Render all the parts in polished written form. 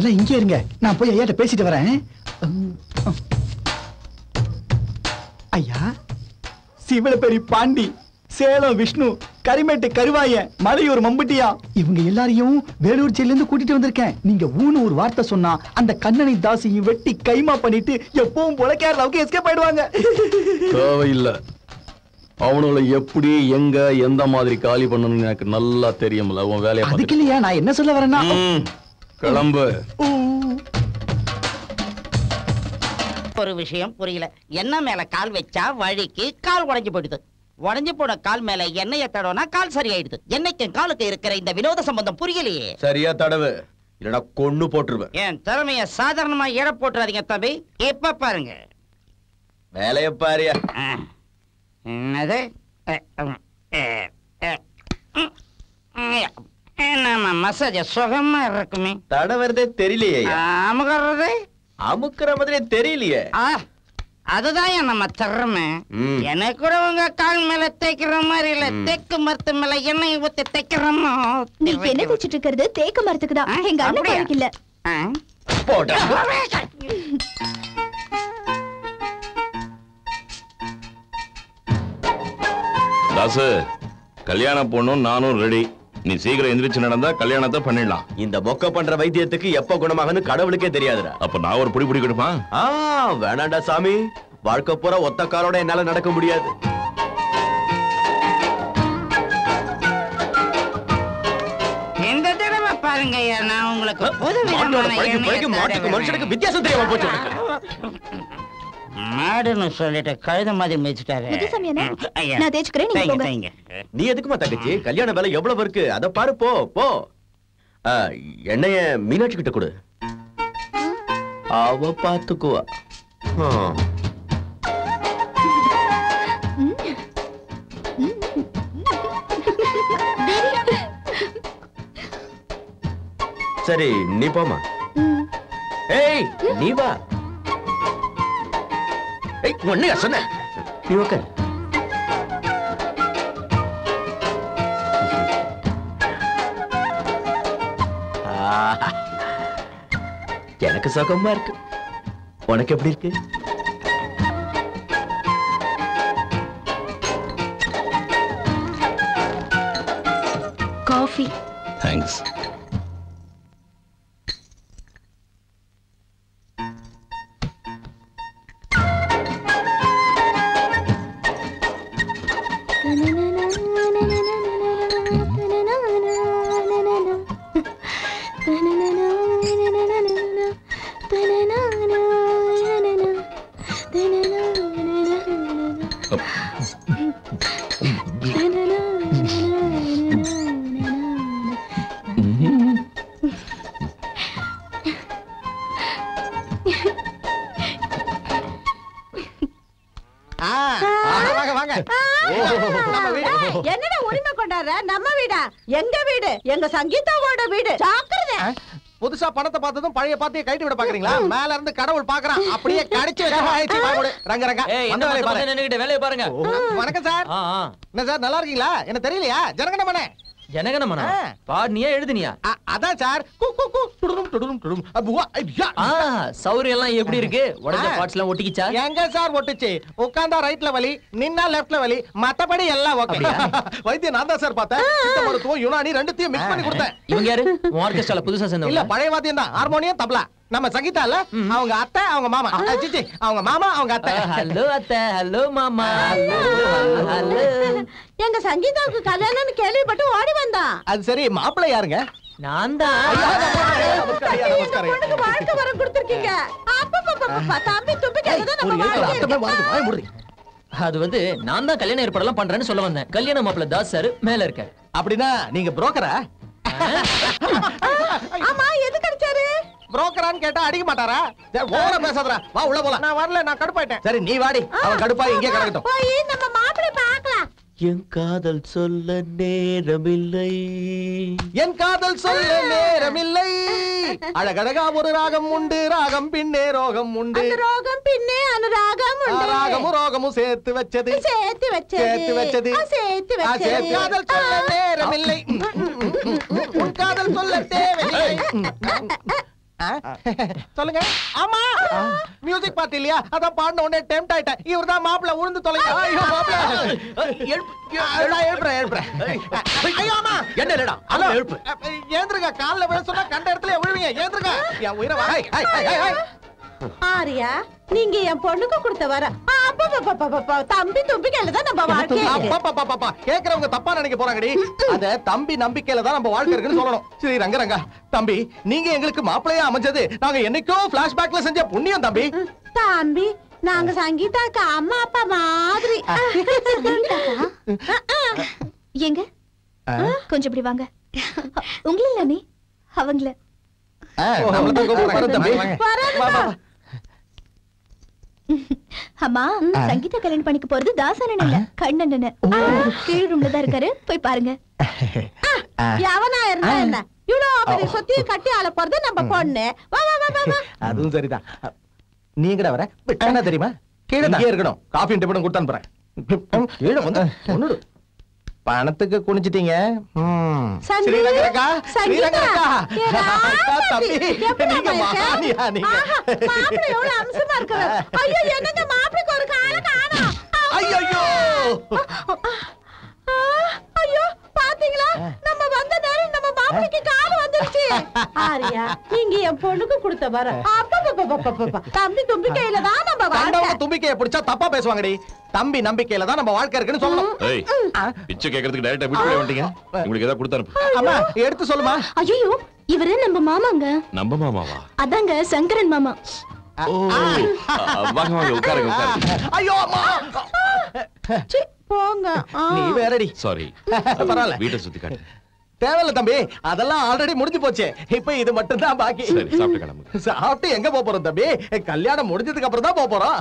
எல்லாம் இங்கே இருங்க, நான் போய் ஐயாட்ட பேசிட்டு வரேன். ஐயா, சிவலப்பேரி பாண்டி, சேலம் விஷ்ணு, கரிமேட்டு கருவாயன், மலையூர் மம்புட்டியா, இவங்க எல்லாரையும் வேலூர் ஜெயில இருந்து கூட்டிட்டு வந்திருக்கேன். நீங்க ஊன்னு ஒரு வார்த்தை சொன்னா அந்த கண்ணனை தாசியும் வெட்டி கைமா பண்ணிட்டு எப்பவும் போல கேரளாவுக்கு எஸ்கேப் ஆயிடுவாங்க. தேவையில்லை. அவனுல எப்படி எங்க எந்த மாதிரி காலி பண்ணணும்னு எனக்கு நல்லா தெரியும்ல. உன் வேலையை அதுக்கு இல்லையா, நான் என்ன சொல்ல வரேன்னா, கிளம்பு. ஒரு விஷயம் புரியல. என்ன மேல கால் வச்சா வழிக்கு கால் உடைஞ்சு போயிடுது. உடைஞ்சு போன கால் மேல எண்ணெய தடவுனா கால் சரியாயிடுது. என்னைக்கும் காலுக்கு இருக்கிற இந்த வினோத சம்பந்தம் புரியலையே. சரியா தடவு, இல்லனா கொன்னு போட்டுருவேன். என் திறமைய சாதாரணமா இட போட்டுறாதீங்க தம்பி. இப்ப பாருங்க வேலைய பாரியா. என்னது நம்ம மசாஜ் சுகமா இருக்குமே. தடவறதே தெரியலையே. அமுகிறது அமுக்குற மாதிரி தெரியலையே. அதுதான் நம்ம திறமை. எனக்கு கூட உங்க கால் மேல தேய்க்கிற மாதிரி இல்ல, தேக்கு மரத்து மேல எண்ணெய் ஊத்தி தேய்க்கிறோமோ. நீ என்ன தேய்ச்சிட்டு இருக்கிறது தேக்கு மரத்துக்கு தான். எங்க அண்ணன் இல்ல. தாசு, கல்யாணம் பொண்ணும் நானும் ரெடி. நீ சீக்கிரம் எந்திரிச்சு நடந்தா கல்யாணத்தை பண்ணிடலாம். இந்த மொக்க பண்ற வைத்தியத்துக்கு எப்ப குணமாகன்னு கடவுளுக்கே தெரியாதுடா. அப்ப நான் ஒரு புடி கொடுப்பா. வேணாண்டா சாமி, வாழ்க்கை பூரா ஒத்த காலோட என்னால நடக்க முடியாது. இந்த தடவை பாருங்க, நான் உங்களுக்கு மனுஷனுக்கு வித்தியாசம் தெரியாம போச்சு. மாடுன்னு சொல்லிட்டு கழுத மாதிரி மிதிச்சிட்டாரு. நீ எதுக்குமா தங்கச்சி? கல்யாண வேலை எவ்வளவு இருக்கு அத பாரு. போ போ. எண்ணெய மீனாட்சி கிட்ட கொடு, அவ பாத்துக்குவா. சரி நீ போமா. ஏய் நீ வா. ஒன்னையா சொன்ன, நீ ஓகே. எனக்கு சுகமா இருக்கு. உனக்கு எப்படி இருக்கு? காஃபி. தேங்க்ஸ். என்னடா உரிமை கொண்டாடுற? நம்ம வீடா? எங்க வீடு, எங்க சங்கீதாவோட வீடு. ஜாக்கிரதை. புதுசா பணத்தை பார்த்ததும் பழைய பாத்தியை கைட்டு விட பாக்குறீங்களா? மேல இருந்து கடவுள் பாக்குறான், அப்படியே கடிச்சு ரங்க ரங்க. வேலையை பாருங்க. வணக்கம் சார். என்ன சார் நல்லா இருக்கீங்களா? என்ன தெரியலையா? ஜனகணமனே. ஜனகணமனா பாடினியா எழுதினியா? அதான் சார். சௌரியம் எல்லாம் எப்படி இருக்கு? உடஞ்ச பார்ட்ஸ் எல்லாம் ஒட்டிக்கிச்சா? எங்க சார் ஒட்டிச்சு? உட்கார்ந்தா ரைட்ல வலி, நின்னா லெஃப்ட்ல வலி, மத்தபடி எல்லாம் ஓகே. வைத்தியம் நான் தான் சார் பார்த்தேன். சித்த மருத்துவம் யுனானி ரெண்டுத்தையும் மிக்ஸ் பண்ணி கொடுத்தேன். இவங்க யாரு? ஆர்கெஸ்ட்ரால புதுசா சேர்ந்தவங்க? இல்ல பழைய வாத்தியம் தான், ஹார்மோனியம் தபலா. நம்ம சங்கீதால அவங்க அத்தை அவங்க மாமா. சிச்சி அவங்க மாமா அவங்க அத்தை. ஹலோ அத்தை, ஹலோ மாமா. எங்க சங்கீதாவுக்கு கல்யாணம்னு கேள்விப்பட்டு ஓடி வந்தான். அது சரி, மாப்பிள்ளை யாருங்க? நான் தான். வாழ்க்கை வரம் கொடுத்திருக்கீங்க. தம்பி தும்பி அது வந்து நான் தான் கல்யாண ஏற்பாடெல்லாம் பண்றேன்னு சொல்ல வந்தேன். கல்யாண மாப்பிள்ள தாஸ் சார் மேல இருக்க. அப்படின்னா நீங்க புரோக்கரா? ஆமா, எது கிடைச்சாரு? புரோக்கரான்னு கேட்டா அடிக்க மாட்டாரா? ஓவரா பேசாதடா, வா உள்ள போலாம். நான் வரல, நான் கடுப்பாயிட்டேன். சரி நீ வாடி, அவன் கடுப்பாய் இங்கே கிடக்கட்டும். போய் நம்ம மாப்பிள்ளை பார்க்கலாம். என் காதல் சொல்ல நேரமில்லை, என் காதல் சொல்ல நேரமில்லை. அழகழகா ஒரு ராகம் உண்டு, ராகம் பின்னே ரோகம் உண்டு, ரோகம் பின்னே அனுராகம் உண்டு, ராகமும் ரோகமும் சேர்த்து வச்சது, சேர்த்து வச்சது, சேர்த்து வச்சது, சேர்த்து வச்சது. காதல் சொல்ல நேரமில்லை, உன் காதல் சொல்ல தேவையில்லை. சொல்லுங்க. ஆமா மியூசிக் பார்ட்டி இல்லையா, அதான் பாடின உடனே டெம்ட் ஆயிட்டேன். இவர்தான் மாப்பிள்ள உழுந்து தொலைங்க. ஐயோ மாப்பிள்ள எழுப்புறேன். ஐயோ அம்மா என்ன இல்லடா எழுப்பு. ஏந்திருங்க, கால்ல விழ சொன்னா கண்ட இடத்துல விழுவீங்க. ஏந்திருங்க, என் உயிரை வா. ஆரியா, நீங்க என் பொண்ணுக்கு கொடுத்த வர தம்பி நம்பிக்கையில தான் நம்ம வாழ்க்கை. கேக்குறவங்க தப்பா நினைக்க போறாங்கடி. அத தம்பி நம்பிக்கையில தான் நம்ம வாழ்க்கை இருக்குன்னு சொல்லணும். சரி ரங்கரங்கா தம்பி, நீங்க எங்களுக்கு மாப்பிள்ளையா அமைஞ்சது நாங்க என்னைக்கோ பிளாஷ்பேக்ல செஞ்ச புண்ணியம் தம்பி. தம்பி, நாங்க சங்கீதாக்கு அம்மா அப்பா மாதிரி. எங்க கொஞ்சம் இப்படி வாங்க. உங்கள இல்ல நீ அவங்கள. அம்மா, சங்கீதா கல்யாணம் பண்ணிக்க போறது தாசனன் இல்ல, கண்ணன். கீழ் ரூம்ல தான் இருக்காரு, போய் பாருங்க. எவனா இருந்தா என்ன, இவ்வளவு பெரிய சொத்திய கட்டி ஆள போறது நம்ம பொண்ணு. வா வா வா வா. அதுவும் சரிதான். நீங்கடா வர என்ன தெரியுமா, கீழே இருக்கணும். காஃபி டிபன் கொடுத்து அனுப்புறேன். கீழே வந்து ஒண்ணுடு. பணத்துக்கு குனிச்சிட்டீங்க. ஸ்ரீரங்கரக்கா, ஸ்ரீரங்கரக்கா. தம்பி, நீங்க மகானியா நீங்க. மாப்பிள்ளை எவ்வளவு அம்சமா இருக்காரு. ஐயோ, என்னங்க மாப்பிள்ளைக்கு ஒரு கால காணோம். ஐயோ ஐயோ, பாத்தீங்களா, நம்ம வந்த நேரம் நம்ம மாப்பிள்ளைக்கு கால் வந்துருச்சு. ஆரியா, நீங்க என் பொண்ணுக்கு கொடுத்த வர தம்பி தும்பிக்கையில தான் நம்ம வாழ்க்கை. தும்பிக்கையை பிடிச்சா தப்பா பேசுவாங்கடி. தம்பி நம்பிக்கையில தான் நம்ம வாழ்க்கை இருக்குன்னு சொல்லணும். பிச்சை கேக்குறதுக்கு டைரக்டா வீட்டுக்குள்ள வந்துட்டீங்க. உங்களுக்கு ஏதாவது கொடுத்து அனுப்பு. அம்மா எடுத்து சொல்லுமா. ஐயோ, இவரு நம்ம மாமாங்க. நம்ம மாமாவா? அதாங்க சங்கரன் மாமா. வாங்க வாங்க, உட்காருங்க உட்காருங்க. ஐயோ அம்மா, போங்க. நீ வேறடி. சாரி, பரவாயில்ல. வீட்டை சுத்தி காட்டு. தேவையில்ல தம்பி, அதெல்லாம் ஆல்ரெடி முடிஞ்சு போச்சு. இப்ப இது மட்டும் தான் பாக்கி. சரி, சாப்பிட்டு கிளம்பு. சாப்பிட்டு எங்க போறோம் தம்பி? கல்யாணம் முடிஞ்சதுக்கு அப்புறம் தான் போறோம்.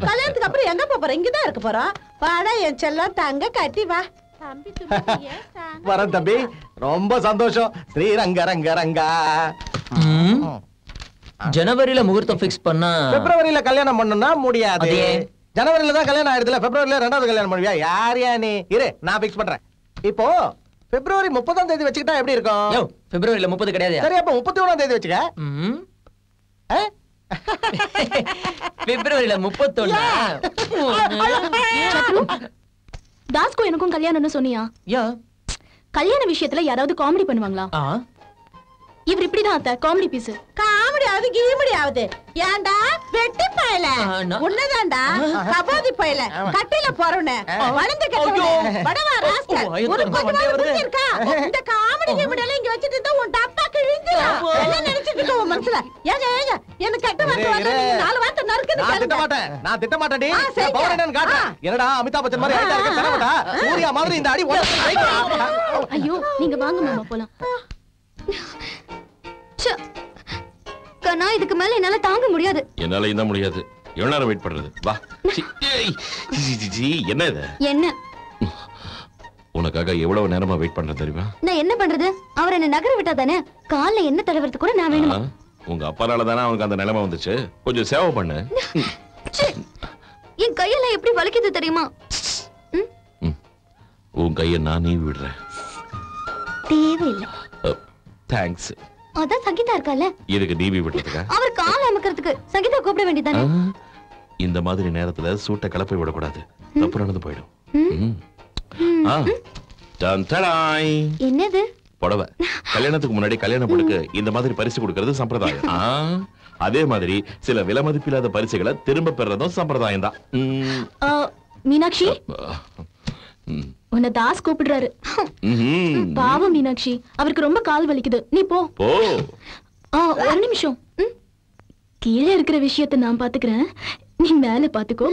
கல்யாணத்துக்கு அப்புறம் எங்க போறோம்? இங்கதான் இருக்க போறோம். வாடா என் செல்லம், தங்க கட்டி வா. தம்பி வரேன் தம்பி, ரொம்ப சந்தோஷம். ஸ்ரீரங்க ரங்க ரங்கா. ஜனவரியில முகூர்த்தம் பிக்ஸ் பண்ணா பிப்ரவரியில கல்யாணம் பண்ணனும்னா முடியாது. ஜனவரியில தான் கல்யாணம் ஆயிடுதுல, பிப்ரவரியில ரெண்டாவது கல்யாணம் பண்ணுவியா? யாரியா நீ? இரு, நான் பிக்ஸ் பண்றேன். இப்போ பிப்ரவரி 30ஆம் தேதி வச்சுக்கிட்டா எப்படி இருக்கும்? யோ, பிப்ரவரியில 30 கிடையாது. சரி, அப்ப 31ஆம் தேதி வச்சுக்க. பிப்ரவரியில 31. தாஸ்கோ எனக்கும் கல்யாணம்னு சொன்னியா? யா, கல்யாண விஷயத்துல யாராவது காமெடி பண்ணுவாங்களா? இவர் இப்படிதான் அத்த காமெடி பீஸ். காமெடி ஆவது கீமெடி ஆவது. ஏண்டா வெட்டி பயல உன்னதாண்டா கபாதி பயல கட்டில போறவனே வளர்ந்து கட்டவனே வடவா ராஸ்கல் ஒரு கொஞ்சம் இருக்கா? இந்த காமெடி கீமெடி எல்லாம் இங்க வச்சிட்டு இருந்தா உன் டப்பா கிழிஞ்சிரா. என்ன நினைச்சிட்டு இருக்க உன் மனசுல? ஏங்க எனக்கு கட்ட வார்த்தை நாலு வார்த்தை நறுக்குது. நான் திட்ட மாட்டேன்டி. பவர் என்னன்னு காட்டு. என்னடா அமிதாப் பச்சன் மாதிரி ஆயிட்டா இருக்க தரமாடா. சூர்யா மாதிரி இந்த அடி ஐயோ, நீங்க வாங்க மாமா போலாம். கண்ணா, இதுக்கு மேல என்னால தாங்க முடியாது. என்னால இந்த முடியாது. எவ்வளவு நேரம் வெயிட் பண்றது? வா. என்ன இது? என்ன? உனக்காக எவ்வளவு நேரமா வெயிட் பண்றது தெரியுமா? நான் என்ன பண்றது? அவர் என்ன நகர விட்டா தானே. கால்ல என்ன தடவறது கூட நான் வேணுமா? உங்க அப்பானால தானே அவனுக்கு அந்த நிலைமை வந்துச்சு. கொஞ்சம் சேவை பண்ணு. என் கையெல்லாம் எப்படி வலிக்குது தெரியுமா? உன் கையை நான் நீ விடுறேன். தேவையில்லை. தேங்க்ஸ். அதான் சங்கீதா இருக்கால. இதுக்கு நீவி விடுறதுக்கா? அவர் கால் அமுக்கிறதுக்கு சங்கீதா கூப்பிட வேண்டியதானே. இந்த மாதிரி நேரத்துல சூட்டை கலப்பை விடக்கூடாது. தப்பு நடந்து போயிடும். என்னது? புடவை. கல்யாணத்துக்கு முன்னாடி கல்யாண பொண்ணுக்கு இந்த மாதிரி பரிசு கொடுக்கறது சம்பிரதாயம். அதே மாதிரி சில விலை மதிப்பில்லாத பரிசுகளை திரும்ப பெறதும் சம்பிரதாயம் தான். மீனாட்சி, உன்னை தாஸ் கூப்பிடுறாரு. பாவம் மீனாட்சி, அவருக்கு ரொம்ப கால் வலிக்குது. நீ போ. ஒரு நிமிஷம். கீழே இருக்கிற விஷயத்தை நான் பாத்துக்கிறேன், நீ மேல பாத்துக்கோ.